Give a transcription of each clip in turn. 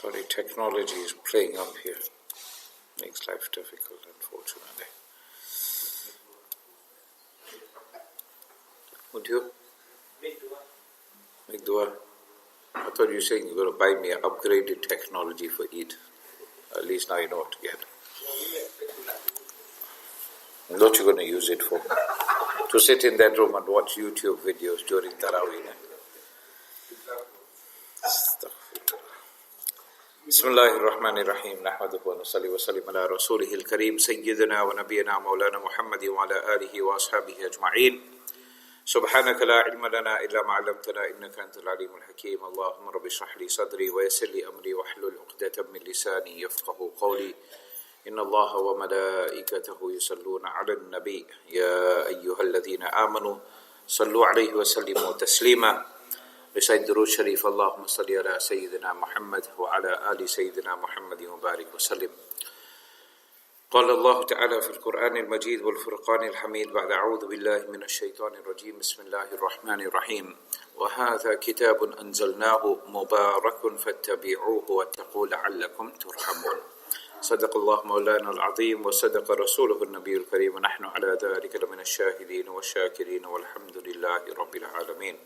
Sorry, technology is playing up here. Makes life difficult, unfortunately. Would you? Make dua. I thought you were saying you're going to buy me an upgraded technology for Eid. At least now you know what to get. And what you're going to use it for? To sit in that room and watch YouTube videos during Taraweeh. بسم الله الرحمن الرحيم نحمده ونصلي وسلم على رسوله الكريم سيدنا ونبينا مولانا محمد وعلى آله وأصحابه أجمعين سبحانك لا علم لنا إلا ما علمتنا إنك أنت العليم الحكيم اللهم رب اشرح لي صدري ويسر لي أمري واحلل عقدة من لساني يفقه قولي إن الله وملائكته يصلون على النبي يا أيها الذين آمنوا صلوا عليه وسلموا تسليما بسيد درود شريف اللهم صل على سيدنا محمد وعلى آل سيدنا محمد وبارك وسلم قال الله تعالى في القرآن المجيد والفرقان الحميد بعد أعوذ بالله من الشيطان الرجيم بسم الله الرحمن الرحيم وهذا كتاب أنزلناه مبارك فاتبعوه واتقوا لعلكم ترحمون صدق الله مولانا العظيم وصدق رسوله النبي الكريم ونحن على ذلك لمن الشاهدين والشاكرين والحمد لله رب العالمين.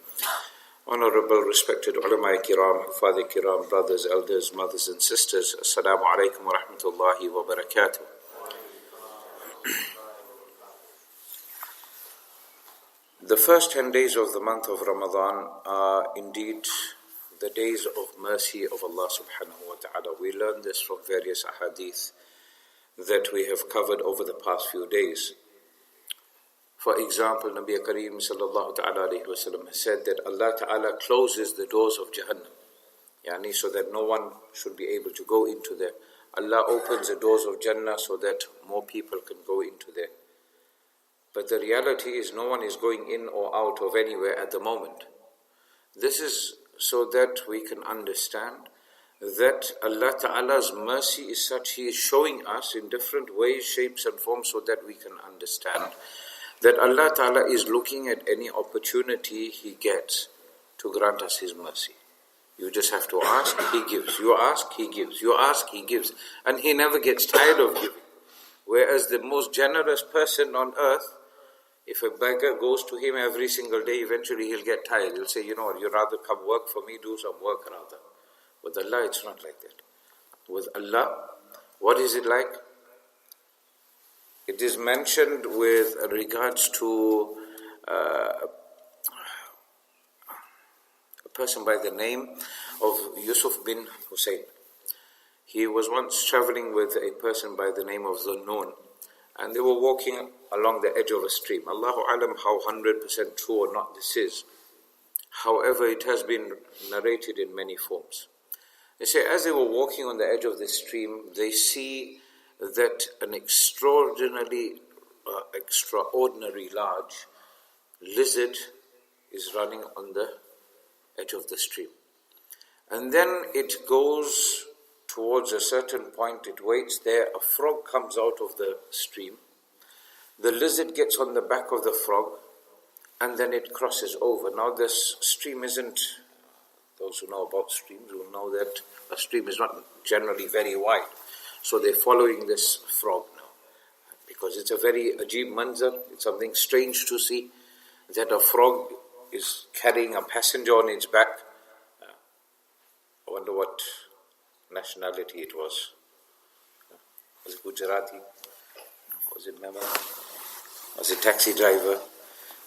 Honorable, respected ulama kiram, father kiram, brothers, elders, mothers and sisters, assalamu alaikum wa rahmatullahi wa barakatuh. The first 10 days of the month of Ramadan are indeed the days of mercy of Allah subhanahu wa ta'ala. We learn this from various ahadith that we have covered over the past few days. For example, Nabi Kareem sallallahu ta'ala alayhi wa sallam has said that Allah ta'ala closes the doors of Jahannam, yani so that no one should be able to go into there. Allah opens the doors of Jannah so that more people can go into there. But the reality is no one is going in or out of anywhere at the moment. This is so that we can understand that Allah Ta'ala's mercy is such, He is showing us in different ways, shapes and forms so that we can understand that Allah Ta'ala is looking at any opportunity He gets to grant us His mercy. You just have to ask, He gives. You ask, He gives. You ask, He gives. And He never gets tired of giving. Whereas the most generous person on earth, if a beggar goes to him every single day, eventually he'll get tired. He'll say, you know what, you'd rather come work for me, do some work rather. With Allah, it's not like that. With Allah, what is it like? It is mentioned with regards to a person by the name of Yusuf bin Hussein. He was once traveling with a person by the name of Zunnun, and they were walking along the edge of a stream. Allahu alam how 100% true or not this is. However, it has been narrated in many forms. They say as they were walking on the edge of the stream, they see that an extraordinary large lizard is running on the edge of the stream. And then it goes towards a certain point, it waits there, a frog comes out of the stream. The lizard gets on the back of the frog and then it crosses over. Now this stream isn't, those who know about streams will know that a stream is not generally very wide. So they're following this frog now. Because it's a very ajib manzar, it's something strange to see, that a frog is carrying a passenger on its back. I wonder what nationality it was. Was it Gujarati? Was it Memo? Was it taxi driver?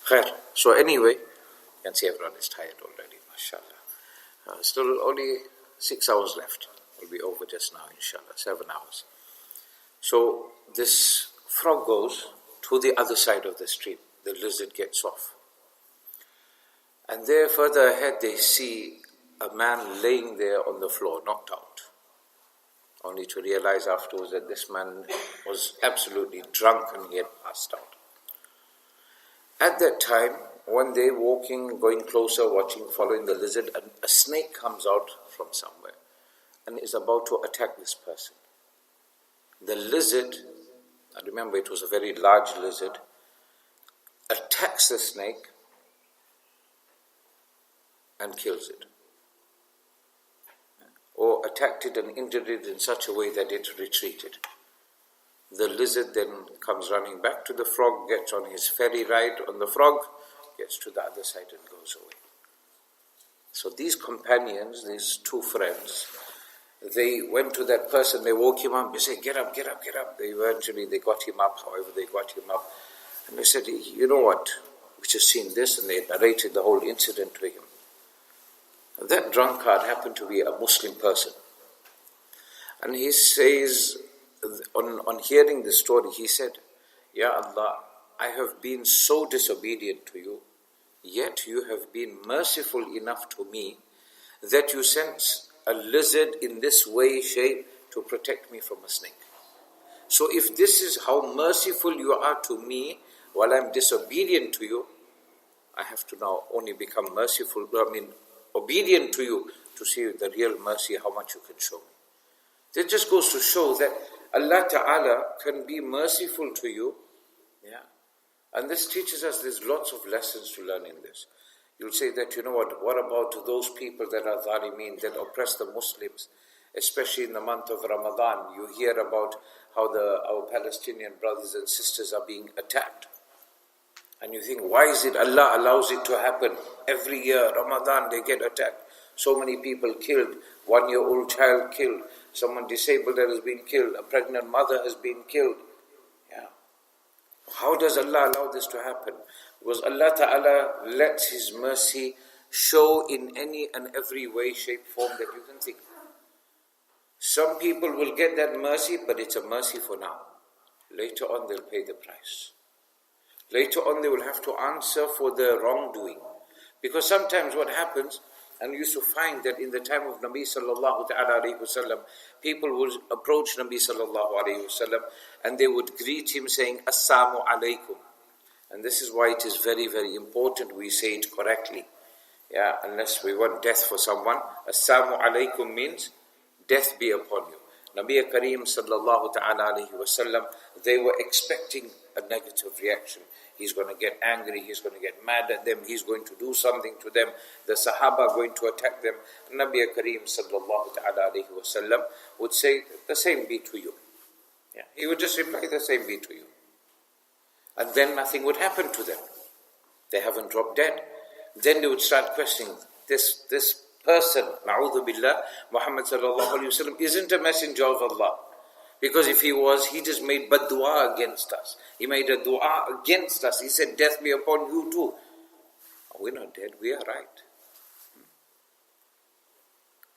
Khair. So anyway, you can see everyone is tired already, mashallah. Still only 6 hours left. Will be over just now, inshallah, 7 hours. So this frog goes to the other side of the stream. The lizard gets off. And there further ahead they see a man laying there on the floor, knocked out. Only to realize afterwards that this man was absolutely drunk and he had passed out. At that time, one day walking, going closer, watching, following the lizard, a snake comes out from somewhere and is about to attack this person. The lizard, I remember it was a very large lizard, attacks the snake and kills it. or attacked it and injured it in such a way that it retreated. The lizard then comes running back to the frog, gets on his ferry ride on the frog, gets to the other side and goes away. So these companions, these two friends, they went to that person, they woke him up, they said, get up, get up, get up. They got him up, however they got him up. And they said, you know what, we just seen this, and they narrated the whole incident to him. And that drunkard happened to be a Muslim person. And he says, on hearing the story, he said, Ya Allah, I have been so disobedient to you, yet you have been merciful enough to me that you sent a lizard in this way, shape, to protect me from a snake. So if this is how merciful you are to me while I'm disobedient to you, I have to now only become obedient to you to see the real mercy, how much you can show me. That just goes to show that Allah Ta'ala can be merciful to you. Yeah. And this teaches us there's lots of lessons to learn in this. You'll say that, you know what about those people that are zalimeen, that oppress the Muslims, especially in the month of Ramadan. You hear about how our Palestinian brothers and sisters are being attacked. And you think, why is it Allah allows it to happen? Every year, Ramadan, they get attacked. So many people killed, 1-year-old child killed, someone disabled that has been killed, a pregnant mother has been killed. Yeah. How does Allah allow this to happen? Because Allah Ta'ala lets His mercy show in any and every way, shape, form that you can think of. Some people will get that mercy, but it's a mercy for now. Later on they'll pay the price. Later on they will have to answer for their wrongdoing. Because sometimes what happens, and we used to find that in the time of Nabi sallallahu ta'ala alayhi wasallam, people would approach Nabi sallallahu alayhi wasallam and they would greet him saying, Assalamu alaikum. And this is why it is very, very important we say it correctly. Yeah, unless we want death for someone. Assalamu alaikum means death be upon you. Nabi Kareem sallallahu ta'ala alayhi wasallam, they were expecting a negative reaction. He's going to get angry, he's going to get mad at them, he's going to do something to them. The Sahaba are going to attack them. Nabi Kareem sallallahu ta'ala alayhi wasallam would say, the same be to you. Yeah, he would just reply, the same be to you. And then nothing would happen to them. They haven't dropped dead. Then they would start questioning, this person, na'udhu billah, Muhammad sallallahu alayhi wasallam, isn't a messenger of Allah. Because if he was, he just made bad dua against us. He made a dua against us. He said, death be upon you too. We're not dead, we are right.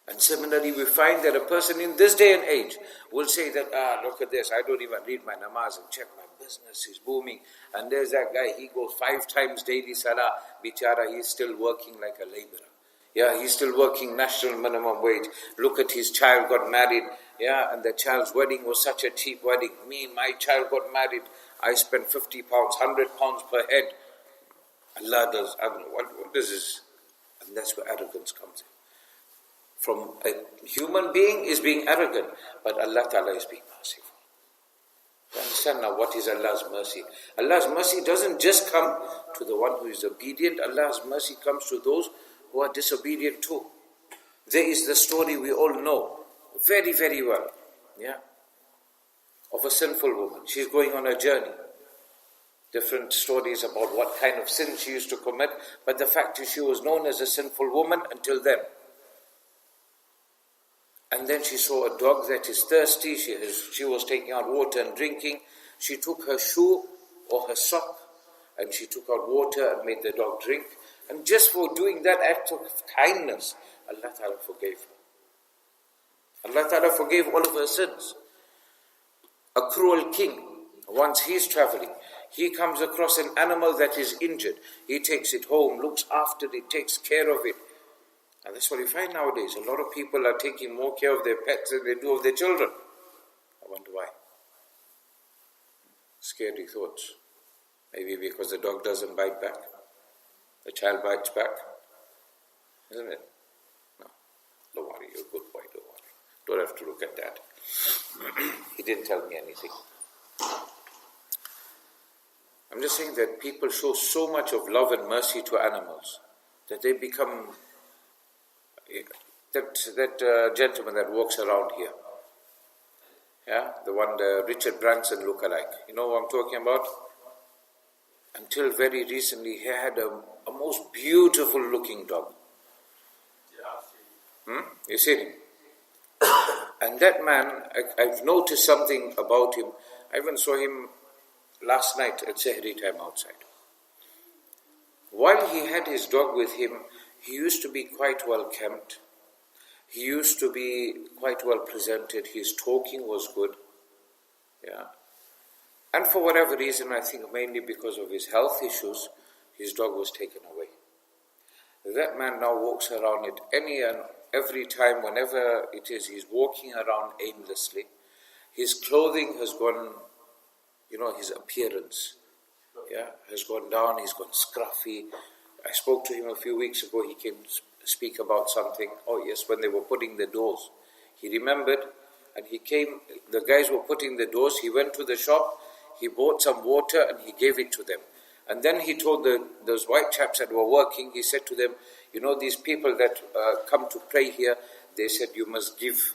And similarly, we find that a person in this day and age will say that, look at this, I don't even read my namaz and check my business is booming. And there's that guy, he goes 5 times daily salah, bichara, he's still working like a laborer. Yeah, he's still working national minimum wage. Look at his child got married. Yeah, and the child's wedding was such a cheap wedding. Me, my child got married. I spent £50, £100 per head. Allah does, I don't know, what is this? And that's where arrogance comes in. From a human being is being arrogant, but Allah Ta'ala is being merciful. You understand now what is Allah's mercy? Allah's mercy doesn't just come to the one who is obedient. Allah's mercy comes to those who are disobedient too. There is the story we all know very, very well, yeah, of a sinful woman. She's going on a journey. Different stories about what kind of sin she used to commit, but the fact is she was known as a sinful woman until then. And then she saw a dog that is thirsty. She was taking out water and drinking. She took her shoe or her sock and she took out water and made the dog drink. And just for doing that act of kindness, Allah Ta'ala forgave her. Allah Ta'ala forgave all of her sins. A cruel king, once he's traveling, he comes across an animal that is injured. He takes it home, looks after it, takes care of it. And that's what you find nowadays. A lot of people are taking more care of their pets than they do of their children. I wonder why. Scary thoughts. Maybe because the dog doesn't bite back. The child bites back. Isn't it? No. Don't worry, you're a good boy, don't worry. Don't have to look at that. He didn't tell me anything. I'm just saying that people show so much of love and mercy to animals that they become That gentleman that walks around here. Yeah, the one, the Richard Branson lookalike. You know what I'm talking about? Until very recently, he had a most beautiful looking dog. You see him? And that man, I've noticed something about him. I even saw him last night at Sehri time outside. While he had his dog with him, he used to be quite well kept. He used to be quite well presented. His talking was good. Yeah. And for whatever reason, I think mainly because of his health issues, his dog was taken away. That man now walks around at any and every time, whenever it is, he's walking around aimlessly. His clothing has gone, his appearance, has gone down. He's gone scruffy. I spoke to him a few weeks ago. He came to speak about something. Oh yes, when they were putting the doors. He remembered, and he came, the guys were putting the doors. He went to the shop, he bought some water and he gave it to them. And then he told those white chaps that were working, he said to them, these people that come to pray here, they said you must give.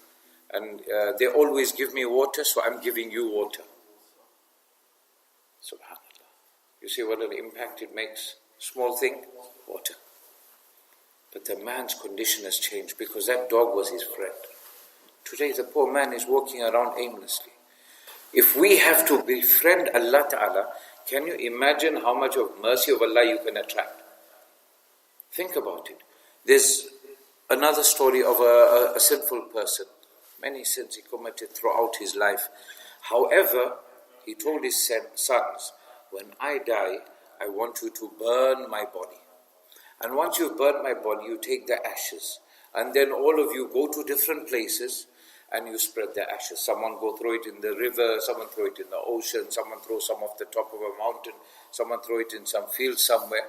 And they always give me water, so I'm giving you water. Subhanallah. You see what an impact it makes? Small thing, water. But the man's condition has changed because that dog was his friend. Today the poor man is walking around aimlessly. If we have to befriend Allah Ta'ala, can you imagine how much of mercy of Allah you can attract? Think about it. There's another story of a sinful person. Many sins he committed throughout his life. However, he told his sons, when I die, I want you to burn my body. And once you've burnt my body, you take the ashes. And then all of you go to different places and you spread the ashes. Someone go throw it in the river, someone throw it in the ocean, someone throw some off the top of a mountain, someone throw it in some field somewhere.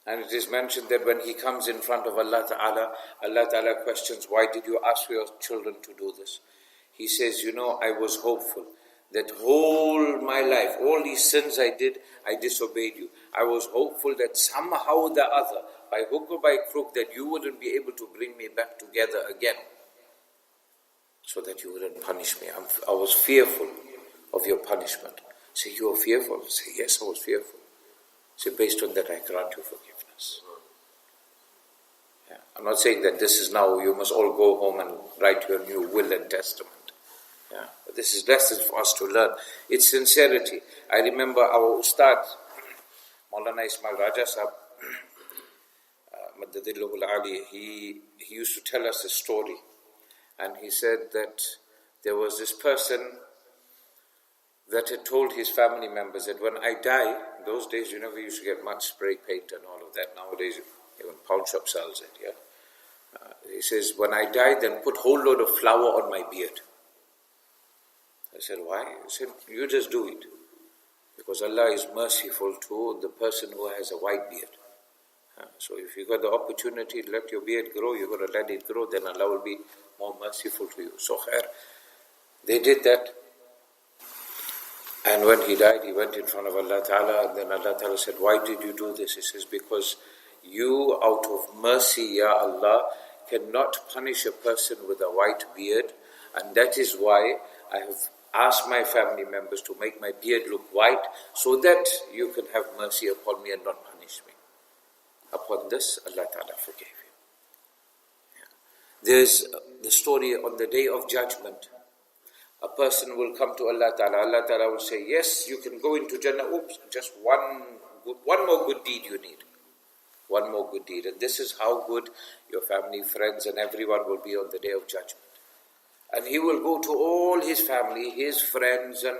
And it is mentioned that when he comes in front of Allah Ta'ala questions, why did you ask for your children to do this? He says, I was hopeful that whole my life, all these sins I did, I disobeyed you. I was hopeful that somehow or the other, by hook or by crook, that you wouldn't be able to bring me back together again, so that you wouldn't punish me. I was fearful of your punishment. Say, you were fearful? Say, yes, I was fearful. Say, based on that, I grant you forgiveness. Yeah. I'm not saying that this is now, you must all go home and write your new will and testament. Yeah. But this is lessons for us to learn. It's sincerity. I remember our Ustad, Maulana Ismail Raja Sahab, Madadillahul Ali, he used to tell us a story. And he said that there was this person that had told his family members that when I die, in those days, we used to get much spray paint and all of that. Nowadays, even pawn shop sells it, yeah. He says, when I die, then put whole load of flour on my beard. I said, why? He said, you just do it. Because Allah is merciful to the person who has a white beard. So if you got the opportunity to let your beard grow, you've got to let it grow, then Allah will be more merciful to you. So khair, they did that. And when he died, he went in front of Allah Ta'ala, and then Allah Ta'ala said, why did you do this? He says, because you, out of mercy, Ya Allah, cannot punish a person with a white beard, and that is why I have asked my family members to make my beard look white, so that you can have mercy upon me and not punish me. Upon this, Allah Ta'ala forgave him. Yeah. There's the story on the Day of Judgment. A person will come to Allah Ta'ala. Allah Ta'ala will say, yes, you can go into Jannah. Oops, just one more good deed you need. One more good deed. And this is how good your family, friends and everyone will be on the Day of Judgment. And he will go to all his family, his friends and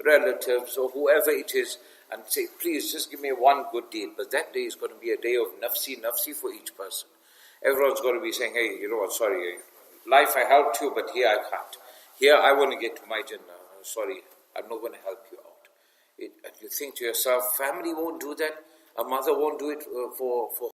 relatives or whoever it is, and say, please just give me one good deed. But that day is going to be a day of nafsi for each person. Everyone's going to be saying, hey, you know what, sorry, life I helped you, but here I can't. Here I want to get to my Jannah. Sorry, I'm not going to help you out. And you think to yourself, family won't do that. A mother won't do it for